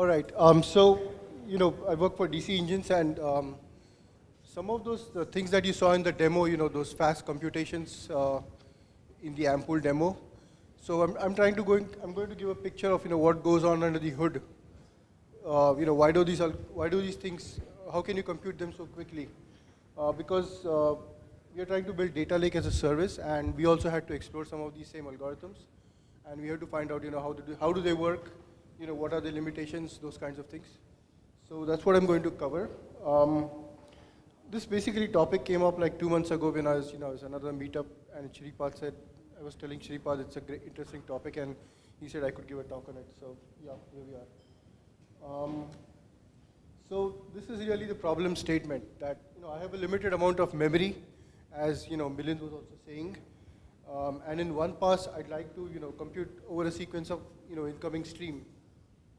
All right. I work for DC Engines, and some of those the things that you saw in the demo, those fast computations in the Ampool demo. So I'm going to give a picture of, what goes on under the hood. Why do these things, how can you compute them so quickly? Because we are trying to build data lake as a service, and we also had to explore some of these same algorithms, and we had to find out, how do they work, what are the limitations, those kinds of things. So that's what I'm going to cover. This basically topic came up like 2 months ago when I was another meetup, and Shripad said, I was telling Shripad it's a great, interesting topic, and he said I could give a talk on it. So yeah, here we are. So this is really the problem statement that I have a limited amount of memory, as Milind was also saying, and in one pass I'd like to compute over a sequence of incoming stream.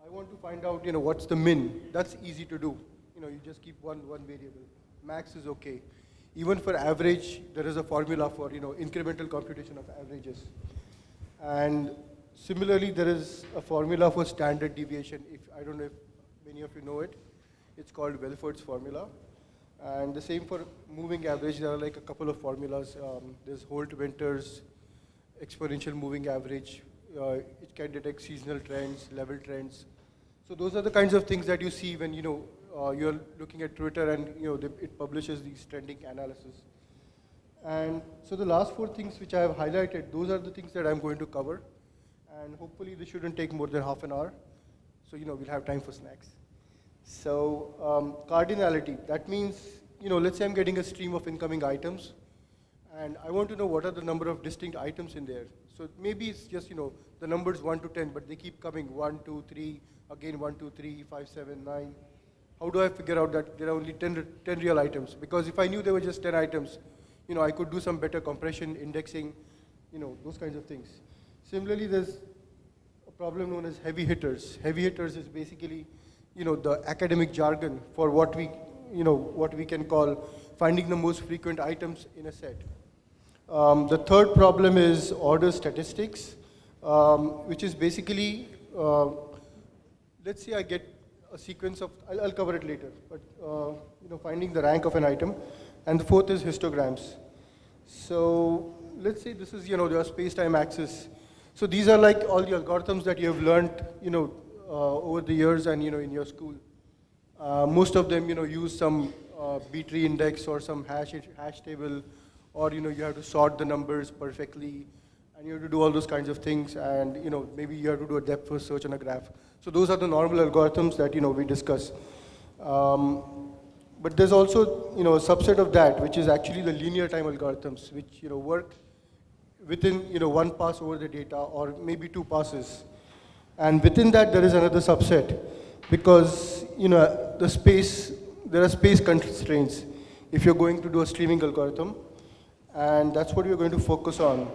I want to find out what's the min. That's easy to do. You just keep one variable. Max is okay. Even for average, there is a formula for incremental computation of averages. And similarly, there is a formula for standard deviation. If I don't know if many of you know it, it's called Welford's formula. And the same for moving average. There are like a couple of formulas. There's Holt-Winters, exponential moving average. It can detect seasonal trends, level trends. So those are the kinds of things that you see when you're looking at Twitter and it publishes these trending analysis. And so the last 4 things which I have highlighted, those are the things that I'm going to cover. And hopefully this shouldn't take more than half an hour. So we'll have time for snacks. So cardinality, that means let's say I'm getting a stream of incoming items, and I want to know what are the number of distinct items in there. So maybe it's just the numbers 1 to 10, but they keep coming 1, 2, 3, again 1, 2, 3, 5, 7, 9. How do I figure out that there are only 10 real items? Because if I knew there were just 10 items, I could do some better compression, indexing, those kinds of things. Similarly, there's a problem known as heavy hitters. Heavy hitters is basically, the academic jargon for what we can call finding the most frequent items in a set. The third problem is order statistics, which is basically, let's say I get a sequence of, I'll cover it later, but finding the rank of an item. And the fourth is histograms. So let's say this is your space-time axis. So these are like all the algorithms that you have learned over the years and in your school. Most of them use some B-tree index or some hash table, or you have to sort the numbers perfectly, and you have to do all those kinds of things, and maybe you have to do a depth first search on a graph. So those are the normal algorithms that we discuss. But there's also a subset of that, which is actually the linear time algorithms, which work within one pass over the data, or maybe 2 passes. And within that, there is another subset, because there are space constraints if you're going to do a streaming algorithm, and that's what we're going to focus on.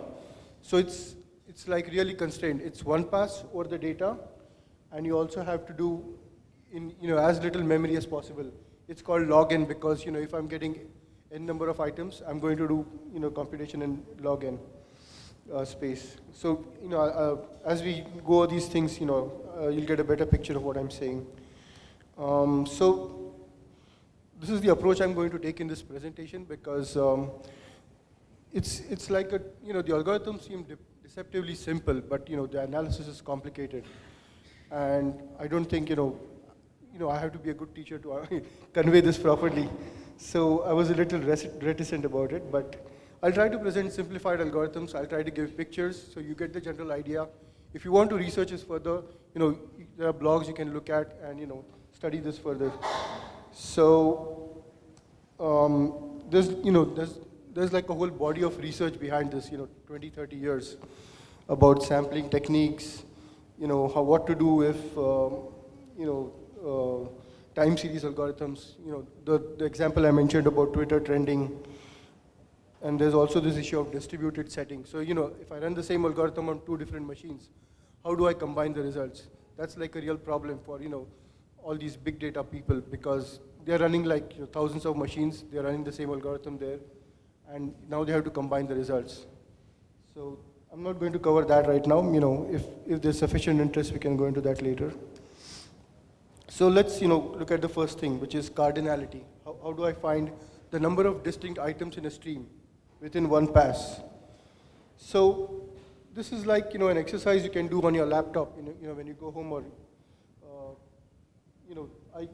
So it's like really constrained. It's 1 pass over the data, and you also have to do in as little memory as possible. It's called log n because if I'm getting n number of items, I'm going to do computation in log n space. So as we go over these things, you'll get a better picture of what I'm saying. So this is the approach I'm going to take in this presentation, because it's like the algorithms seem deceptively simple, but the analysis is complicated, and I don't think I have to be a good teacher to convey this properly. So I was a little reticent about it, but I'll try to present simplified algorithms. I'll try to give pictures so you get the general idea. If you want to research this further, there are blogs you can look at and study this further. So there's like a whole body of research behind this, 20, 30 years about sampling techniques, what to do if time series algorithms, the example I mentioned about Twitter trending. And there's also this issue of distributed setting. So, if I run the same algorithm on 2 different machines, how do I combine the results? That's like a real problem for, all these big data people, because they're running like thousands of machines, they're running the same algorithm there, and now they have to combine the results. So I'm not going to cover that right now. If there's sufficient interest, we can go into that later. So let's look at the first thing, which is cardinality. How do I find the number of distinct items in a stream within one pass? So this is like an exercise you can do on your laptop. When you go home, or you know I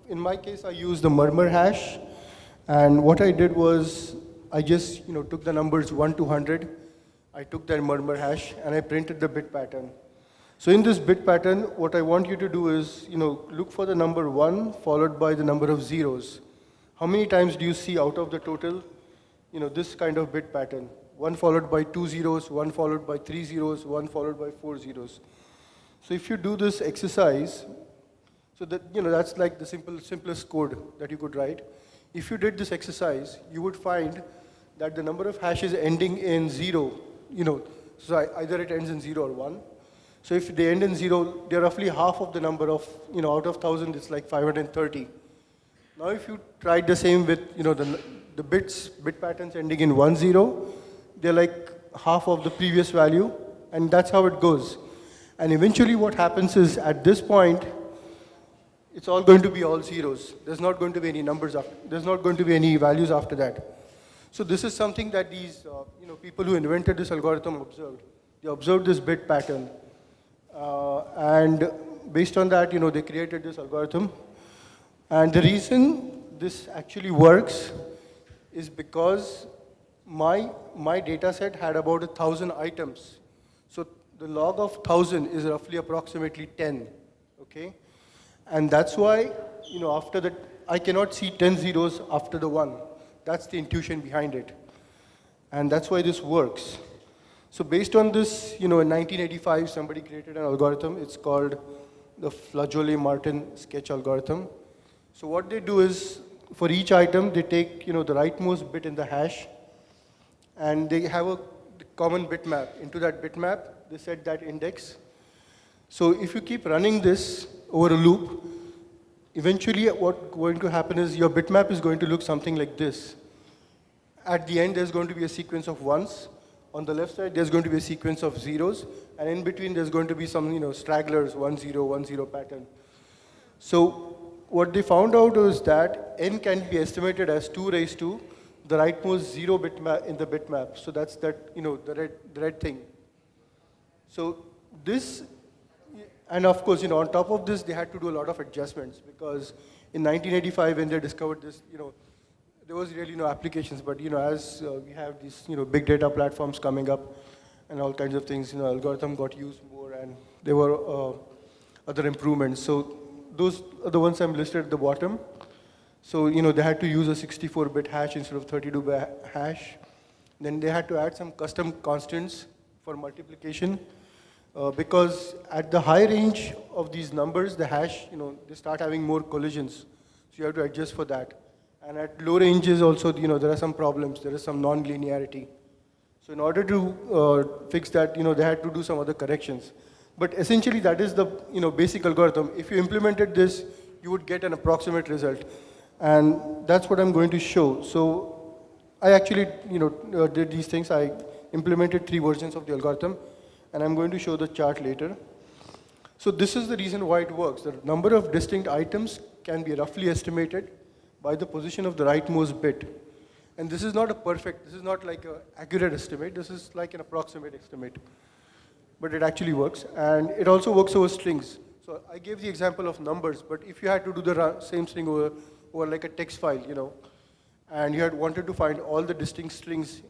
in my case I use the murmur hash, and what I did was I just took the numbers 1 to 100. I took that murmur hash and I printed the bit pattern. So in this bit pattern, what I want you to do is, look for the number 1 followed by the number of zeros. How many times do you see out of the total, this kind of bit pattern? 1 followed by 2 zeros, 1 followed by 3 zeros, 1 followed by 4 zeros. So if you do this exercise, so that, that's like the simplest code that you could write. If you did this exercise, you would find that the number of hashes ending in 0, so either it ends in 0 or 1. So if they end in 0, they're roughly half of the number of, out of 1,000, it's like 530. Now if you tried the same with, the bit patterns ending in 1, 0, they're like half of the previous value, and that's how it goes. And eventually what happens is, at this point, it's all going to be all zeros. There's not going to be any numbers after, there's not going to be any values after that. So this is something that these, people who invented this algorithm observed. They observed this bit pattern. And based on that, they created this algorithm. And the reason this actually works is because my data set had about 1,000 items. So the log of 1,000 is roughly approximately 10, okay? And that's why, after that, I cannot see 10 zeros after the 1. That's the intuition behind it. And that's why this works. So based on this, in 1985, somebody created an algorithm. It's called the Flageolet-Martin sketch algorithm. So what they do is, for each item, they take, the rightmost bit in the hash, and they have a common bitmap. Into that bitmap, they set that index. So if you keep running this over a loop, eventually what's going to happen is your bitmap is going to look something like this. At the end, there's going to be a sequence of ones. On the left side, there's going to be a sequence of zeros, and in between, there's going to be some, stragglers, 1, 0, 1, 0 pattern. So what they found out was that n can be estimated as 2 raised to the rightmost 0 bitmap in the bitmap. So that's that, the red thing. So this, and of course, on top of this, they had to do a lot of adjustments, because in 1985, when they discovered this, there was really no applications. But as we have these big data platforms coming up and all kinds of things, algorithm got used more, and there were other improvements. So those are the ones I'm listed at the bottom. So they had to use a 64-bit hash instead of 32-bit hash. Then they had to add some custom constants for multiplication. Because at the high range of these numbers, the hash, they start having more collisions. So you have to adjust for that. And at low ranges also, there are some problems. There is some non-linearity. So in order to fix that, they had to do some other corrections. But essentially, that is the basic algorithm. If you implemented this, you would get an approximate result. And that's what I'm going to show. So I actually did these things. I implemented 3 versions of the algorithm. And I'm going to show the chart later. So this is the reason why it works. The number of distinct items can be roughly estimated by the position of the rightmost bit. And this is not a perfect, this is not like an accurate estimate. This is like an approximate estimate. But it actually works. And it also works over strings. So I gave the example of numbers, but if you had to do the same string over like a text file, and you had wanted to find all the distinct strings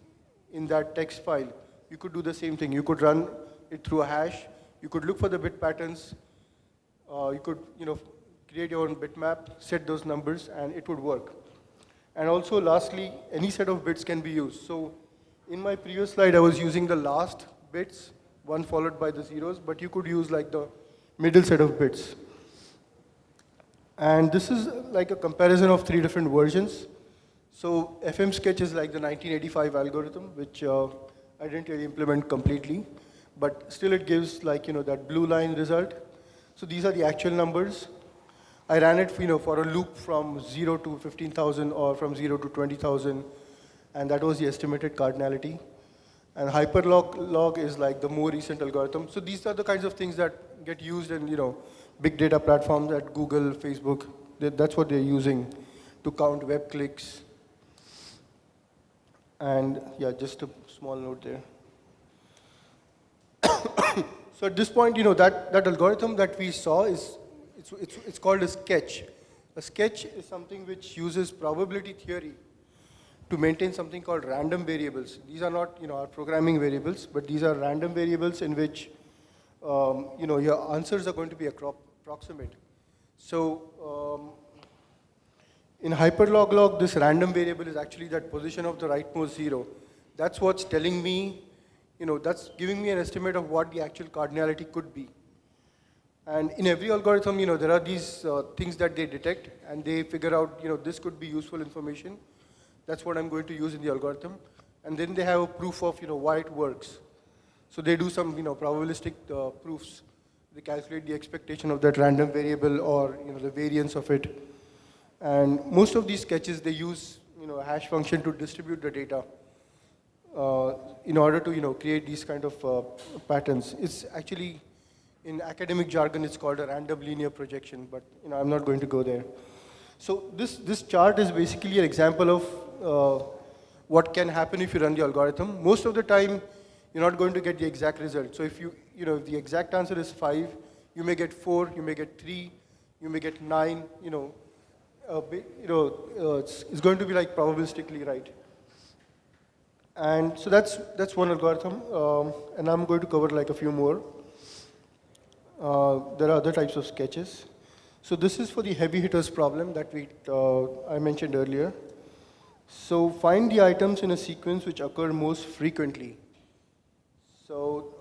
in that text file, you could do the same thing. You could run it through a hash. You could look for the bit patterns. You could, create your own bitmap, set those numbers, and it would work. And also, lastly, any set of bits can be used. So in my previous slide, I was using the last bits, 1 followed by the zeros, but you could use like the middle set of bits. And this is like a comparison of 3 different versions. So FM Sketch is like the 1985 algorithm, which I didn't really implement completely, but still it gives like, that blue line result. So these are the actual numbers. I ran it, for a loop from 0 to 15,000 or from 0 to 20,000, and that was the estimated cardinality. And hyperlog is like the more recent algorithm. So these are the kinds of things that get used in, big data platforms at Google, Facebook. That's what they're using to count web clicks. And yeah, just a small note there. So at this point, that algorithm that we saw it's called a sketch. A sketch is something which uses probability theory to maintain something called random variables. These are not, our programming variables, but these are random variables in which, your answers are going to be approximate. So in hyperlog, this random variable is actually that position of the rightmost zero. That's what's telling me, that's giving me an estimate of what the actual cardinality could be. And in every algorithm, there are these things that they detect, and they figure out, this could be useful information. That's what I'm going to use in the algorithm. And then they have a proof of, why it works. So they do some, probabilistic proofs. They calculate the expectation of that random variable or, the variance of it. And most of these sketches, they use, a hash function to distribute the data in order to, create these kind of patterns. It's actually, in academic jargon, it's called a random linear projection, but, I'm not going to go there. So this chart is basically an example of what can happen if you run the algorithm. Most of the time, you're not going to get the exact result. So if if the exact answer is 5, you may get 4, you may get 3, you may get 9, it's going to be like probabilistically right. And so that's one algorithm, and I'm going to cover like a few more. There are other types of sketches. So this is for the heavy hitters problem that I mentioned earlier. So find the items in a sequence which occur most frequently. So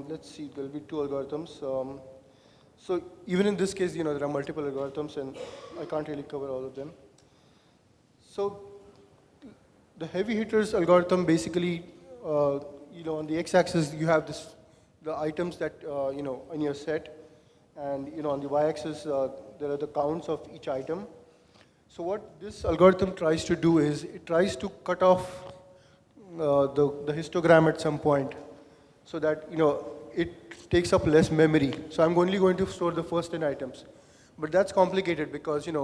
let's see, there'll be 2 algorithms. So even in this case, there are multiple algorithms, and I can't really cover all of them. So the heavy hitters algorithm basically, on the x-axis you have the items that in your set, and on the y-axis there are the counts of each item. So what this algorithm tries to do is it tries to cut off the histogram at some point, so that it takes up less memory. So I'm only going to store the first 10 items, but that's complicated because in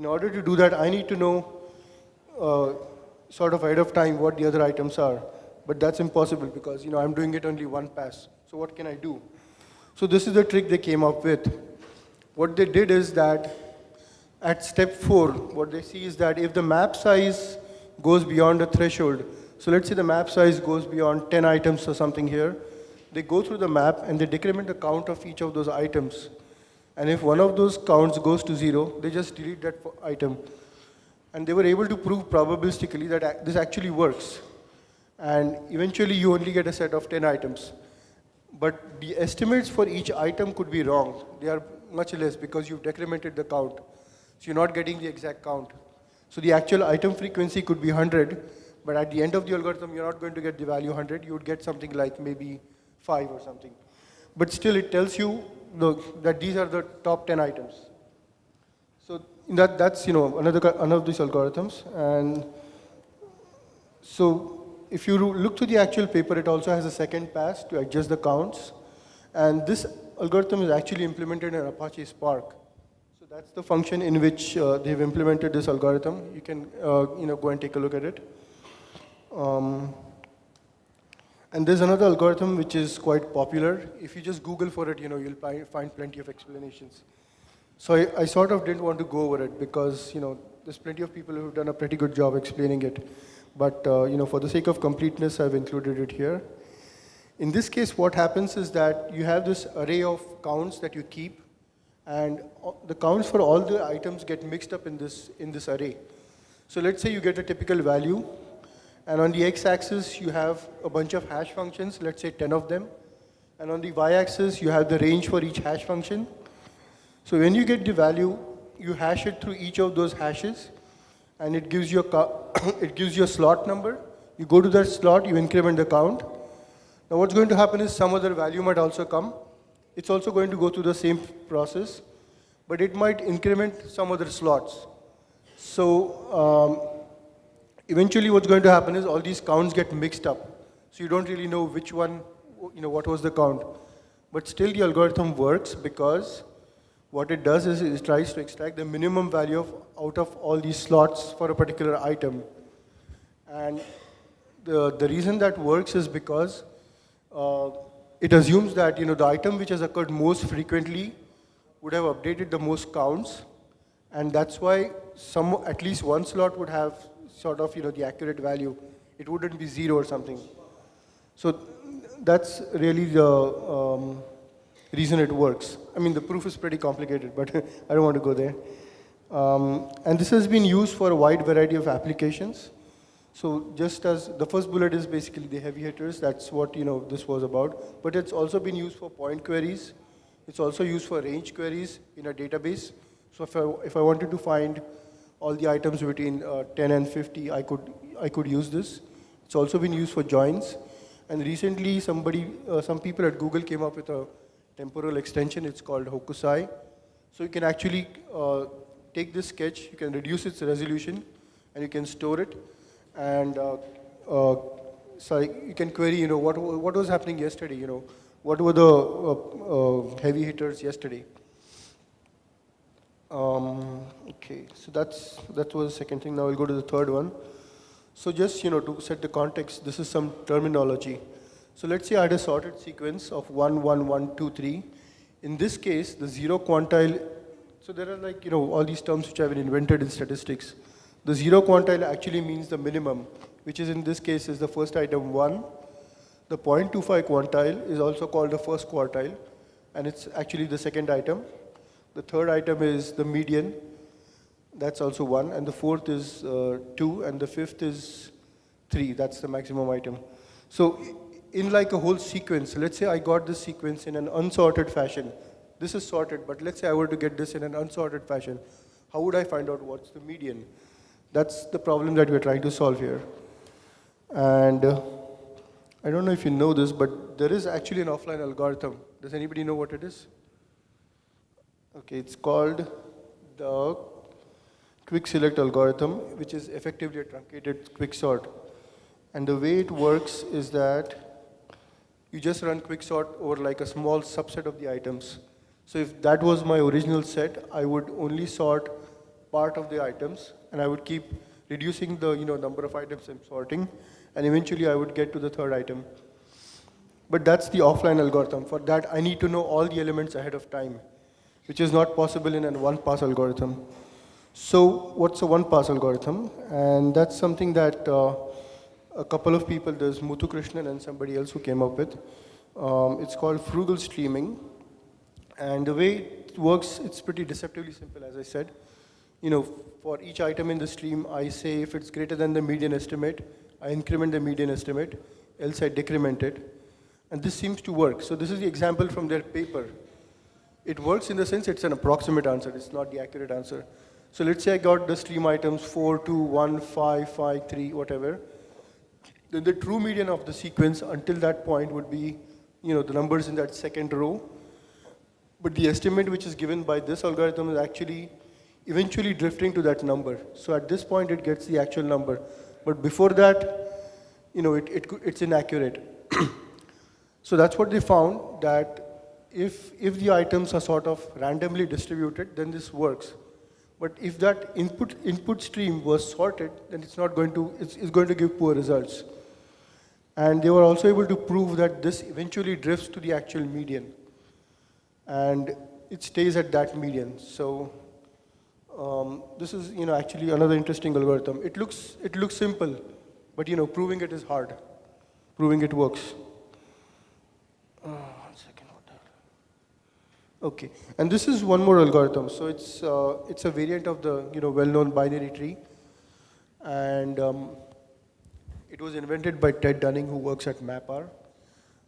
order to do that I need to know sort of ahead of time what the other items are. But that's impossible because I'm doing it only one pass. So what can I do? So this is the trick they came up with. What they did is that at step 4, what they see is that if the map size goes beyond a threshold, so let's say the map size goes beyond 10 items or something here, they go through the map and they decrement the count of each of those items. And if one of those counts goes to 0, they just delete that item. And they were able to prove probabilistically that this actually works. And eventually you only get a set of 10 items. But the estimates for each item could be wrong. They are much less because you've decremented the count. So you're not getting the exact count. So the actual item frequency could be 100, but at the end of the algorithm, you're not going to get the value 100. You would get something like maybe 5 or something. But still, it tells you that these are the top 10 items. So that's another of these algorithms. And so if you look to the actual paper, it also has a second pass to adjust the counts. And this algorithm is actually implemented in Apache Spark. So that's the function in which they've implemented this algorithm. You can go and take a look at it. And there's another algorithm which is quite popular. If you just Google for it, you'll find plenty of explanations. So I sort of didn't want to go over it because there's plenty of people who've done a pretty good job explaining it. But for the sake of completeness, I've included it here. In this case, what happens is that you have this array of counts that you keep, and the counts for all the items get mixed up in this array. So let's say you get a typical value, and on the x-axis you have a bunch of hash functions, let's say 10 of them, and on the y-axis you have the range for each hash function. So when you get the value, you hash it through each of those hashes, and it gives you a slot number. You go to that slot, you increment the count. Now what's going to happen is some other value might also come. It's also going to go through the same process, but it might increment some other slots. So eventually what's going to happen is all these counts get mixed up. So you don't really know which one, what was the count. But still the algorithm works because What it does is it tries to extract the minimum value out of all these slots for a particular item. And the reason that works is because uh, it assumes that the item which has occurred most frequently would have updated the most counts, and that's why at least one slot would have sort of the accurate value. It wouldn't be zero or something. So that's really the reason it works. I mean, the proof is pretty complicated, but I don't want to go there. And this has been used for a wide variety of applications. So just as the first bullet is basically the heavy hitters, that's what this was about. But it's also been used for point queries. It's also used for range queries in a database. So if I wanted to find all the items between 10 and 50, I could use this. It's also been used for joins. And recently, some people at Google came up with a temporal extension. It's called Hokusai. So you can actually take this sketch, you can reduce its resolution, and you can store it. And so you can query, what was happening yesterday, what were the heavy hitters yesterday. Okay, so that was the second thing. Now we'll go to the third one. So just to set the context, this is some terminology. So let's say I had a sorted sequence of 1, 1, 1, 2, 3. In this case, the zero quantile. So there are all these terms which have been invented in statistics. The zero quantile actually means the minimum, which is in this case is the first item 1. The 0.25 quantile is also called the first quartile, and it's actually the second item. The third item is the median, that's also 1, and the fourth is 2, and the fifth is 3, that's the maximum item. So in like a whole sequence, let's say I got this sequence in an unsorted fashion. This is sorted, but let's say I were to get this in an unsorted fashion. How would I find out what's the median? That's the problem that we're trying to solve here. And I don't know if you know this, but there is actually an offline algorithm. Does anybody know what it is? Okay, it's called the quick select algorithm, which is effectively a truncated quicksort. And the way it works is that you just run quicksort over like a small subset of the items. So if that was my original set, I would only sort part of the items, and I would keep reducing the number of items I'm sorting, and eventually I would get to the third item. But that's the offline algorithm. For that, I need to know all the elements ahead of time, which is not possible in a one-pass algorithm. So what's a one-pass algorithm? And that's something that a couple of people, there's Muthukrishnan and somebody else who came up with. It's called frugal streaming. And the way it works, it's pretty deceptively simple, as I said. For each item in the stream, I say if it's greater than the median estimate, I increment the median estimate, else I decrement it. And this seems to work. So this is the example from their paper. It works in the sense it's an approximate answer. It's not the accurate answer. So let's say I got the stream items 4, 2, 1, 5, 5, 3, whatever. Then the true median of the sequence until that point would be, the numbers in that second row. But the estimate which is given by this algorithm is actually eventually drifting to that number. So at this point, it gets the actual number. But before that, it's inaccurate. So that's what they found, that if the items are sort of randomly distributed, then this works. But if that input stream was sorted, then it's going to give poor results. And they were also able to prove that this eventually drifts to the actual median. And it stays at that median. So this is actually another interesting algorithm. It looks simple, but proving it is hard. Proving it works. One second. Okay, and this is one more algorithm. So it's a variant of the well-known binary tree, and it was invented by Ted Dunning, who works at MapR.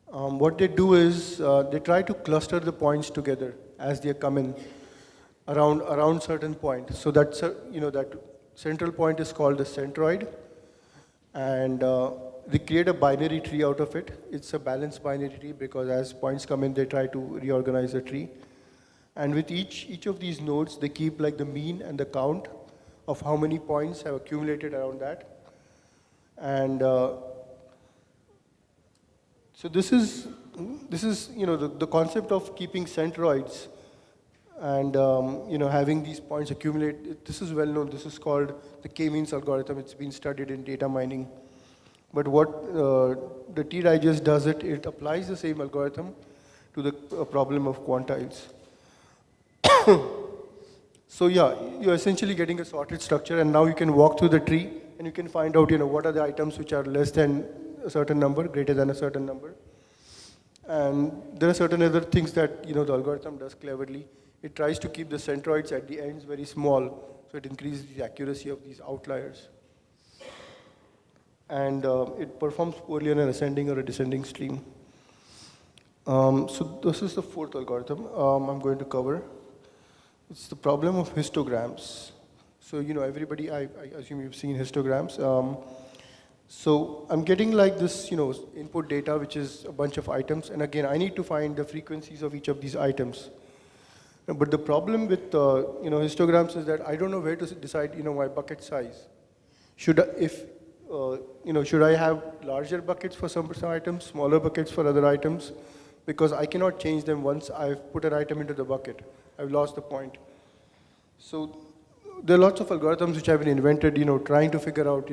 What they do is they try to cluster the points together as they come in around certain point. So that that central point is called the centroid, and they create a binary tree out of it. It's a balanced binary tree because as points come in, they try to reorganize the tree. And with each of these nodes, they keep like the mean and the count of how many points have accumulated around that. And so this is the concept of keeping centroids And having these points accumulate, this is well known. This is called the k-means algorithm. It's been studied in data mining. But what the T-Digest does it applies the same algorithm to the problem of quantiles. So yeah, you're essentially getting a sorted structure, and now you can walk through the tree and you can find out, what are the items which are less than a certain number, greater than a certain number. And there are certain other things that, the algorithm does cleverly. It tries to keep the centroids at the ends very small, so it increases the accuracy of these outliers. And it performs poorly on an ascending or a descending stream. So this is the fourth algorithm I'm going to cover. It's the problem of histograms. So, everybody, I assume you've seen histograms. So I'm getting like this, input data, which is a bunch of items. And again, I need to find the frequencies of each of these items. But the problem with, histograms is that I don't know where to decide, my bucket size. Should I have larger buckets for some items, smaller buckets for other items? Because I cannot change them once I've put an item into the bucket. I've lost the point. So there are lots of algorithms which have been invented, trying to figure out,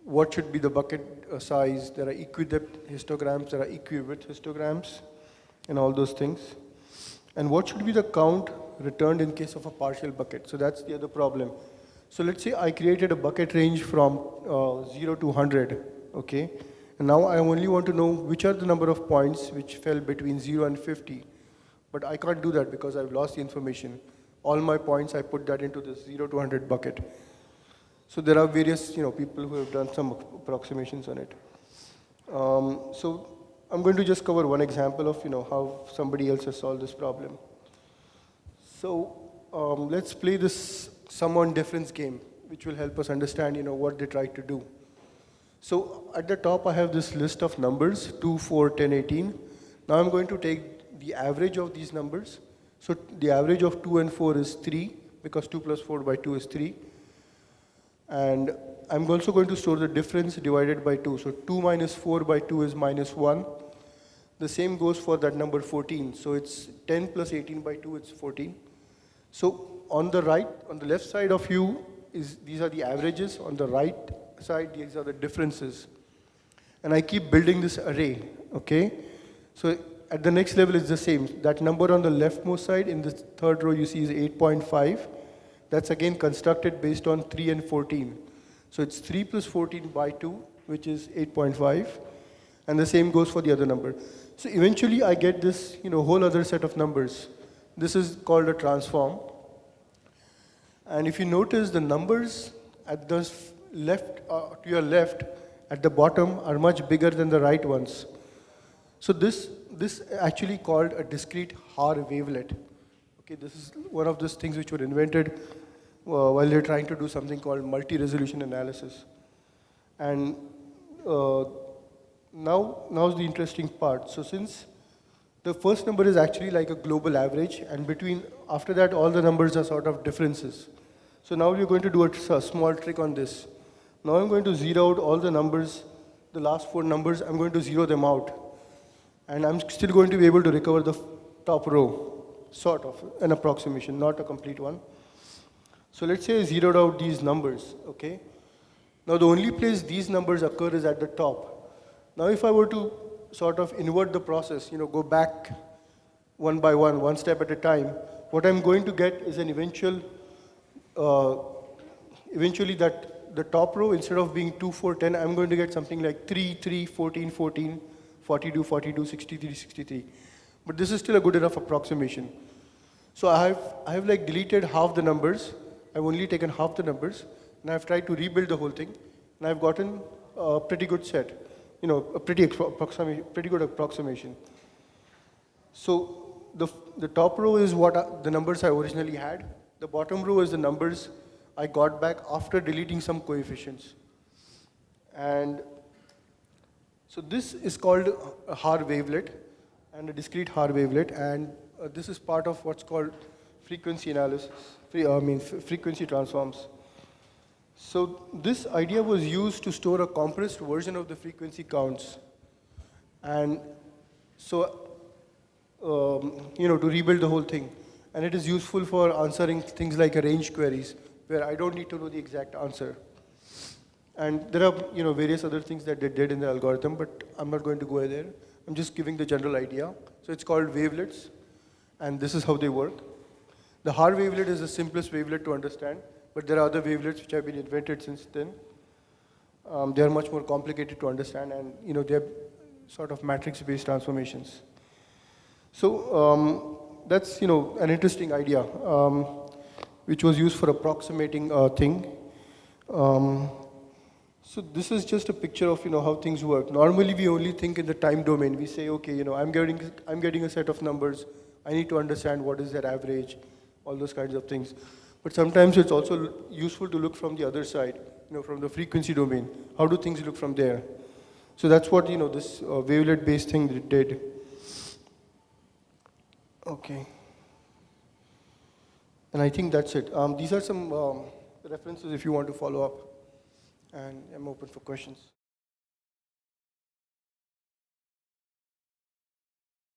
what should be the bucket size. There are equi-depth histograms, there are equi-width histograms, and all those things. And what should be the count returned in case of a partial bucket? So that's the other problem. So let's say I created a bucket range from 0 to 100, okay? And now I only want to know which are the number of points which fell between 0 and 50. But I can't do that because I've lost the information. All my points, I put that into this 0 to 100 bucket. So there are various people who have done some approximations on it. So I'm going to just cover one example of how somebody else has solved this problem. So let's play this sum on difference game, which will help us understand what they tried to do. So at the top I have this list of numbers, 2, 4, 10, 18. Now I'm going to take the average of these numbers. So the average of 2 and 4 is 3, because 2 plus 4 by 2 is 3. And I'm also going to store the difference divided by 2. So 2 minus 4 by 2 is minus 1. The same goes for that number 14. So it's 10 plus 18 by 2, it's 14. So on the left side of you, these are the averages. On the right side, these are the differences. And I keep building this array, okay? So at the next level, it's the same. That number on the leftmost side in the third row you see is 8.5. That's again constructed based on 3 and 14. So it's 3 plus 14 by 2, which is 8.5. And the same goes for the other number. So eventually I get this whole other set of numbers. This is called a transform. And if you notice, the numbers at the left, to your left, at the bottom, are much bigger than the right ones. So this actually called a discrete Haar wavelet. Okay, this is one of those things which were invented while they're trying to do something called multi-resolution analysis. And now's the interesting part. So since the first number is actually like a global average, and after that, all the numbers are sort of differences. So now we're going to do a small trick on this. Now I'm going to zero out all the numbers, the last 4 numbers, I'm going to zero them out. And I'm still going to be able to recover the top row, sort of, an approximation, not a complete one. So let's say I zeroed out these numbers, okay? Now the only place these numbers occur is at the top. Now if I were to sort of invert the process, go back one by one step at a time, what I'm going to get is an eventually that the top row, instead of being 2, 4, 10, I'm going to get something like 3, 3, 14, 14, 42, 42, 63, 63. But this is still a good enough approximation. So I have like deleted half the numbers. I've only taken half the numbers, and I've tried to rebuild the whole thing, and I've gotten a pretty good set, a pretty good approximation. So the top row is the numbers I originally had. The bottom row is the numbers I got back after deleting some coefficients. And so this is called a Haar wavelet, and a discrete Haar wavelet, and this is part of what's called frequency analysis, frequency transforms. So this idea was used to store a compressed version of the frequency counts. And so, to rebuild the whole thing. And it is useful for answering things like arrange queries, where I don't need to know the exact answer. And there are various other things that they did in the algorithm, but I'm not going to go there. I'm just giving the general idea. So it's called wavelets, and this is how they work. The Haar wavelet is the simplest wavelet to understand, but there are other wavelets which have been invented since then. They are much more complicated to understand, and they're sort of matrix-based transformations. So that's an interesting idea, which was used for approximating a thing. So this is just a picture of how things work. Normally, we only think in the time domain. We say, okay, I'm getting a set of numbers. I need to understand what is their average, all those kinds of things. But sometimes it's also useful to look from the other side, from the frequency domain. How do things look from there? So that's what this wavelet-based thing did. Okay. And I think that's it. These are some references if you want to follow up. And I'm open for questions.